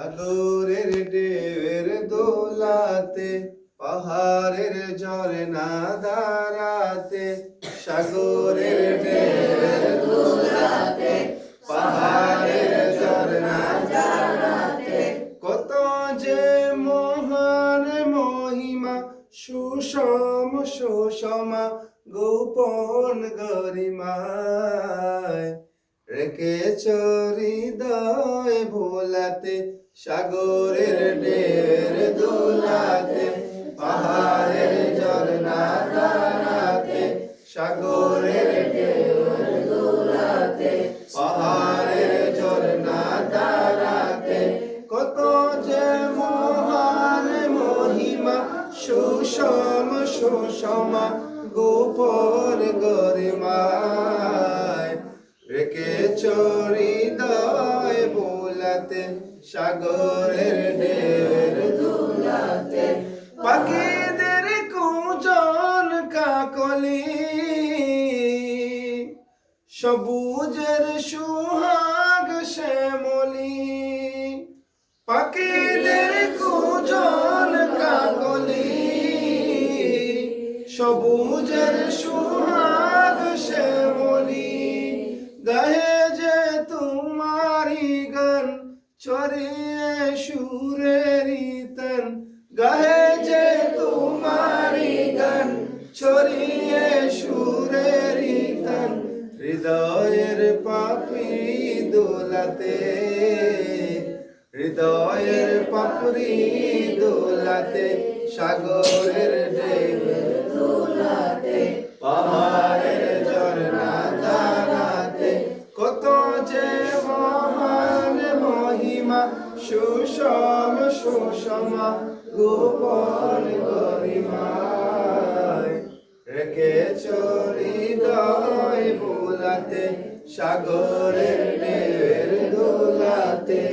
সাগরের ঢেউয়ের দোলাতে, পাহাড়ের ঝরনা ধারাতে, সাগরের ঢেউয়ের দোলাতে, পাহাড়ের ঝরনা ধারাতে, কত যে মহান মহিমা, সুষম সুষমা গোপন গরিমায়, রেখেছ হৃদয় ভোলাতে, সাগরের ঢেউয়ের দোলাতে, পাহাড়ের ঝরনা ধারাতে, সাগরের ঢেউয়ের দোলাতে, পাহাড়ের ঝরনা ধারাতে, কত যে মহান মহিমা, সুষম সুষমা গোপন গরিমায়, রেখেছ হৃদয় ভোলাতে, সাগরের ঢেউয়ের দোলাতে, পাখিদের কুজন কাকলি, সবুজের সুহাগ শ্যামলি, পাখিদের কুজন কাকলি, সবুজের সুহাগ শ্যামলি, গাহে যে তোমারি গান ছড়িয়ে সুরের তন, গাহে যে তোমারি গান ছড়িয়ে সুরের তন, হৃদয়ের পাপড়ি দোলাতে, হৃদয়ের পাপড়ি দোলাতে, সাগরের ঢেউয়ের দোলাতে, পাহাড়ের ঝরনা ধারাতে, কত যে মহান মহিমা, সুষম সুষমা গোপন গরিমায়, রেখেছ হৃদয় ভোলাতে, সাগরের ঢেউয়ের দোলাতে।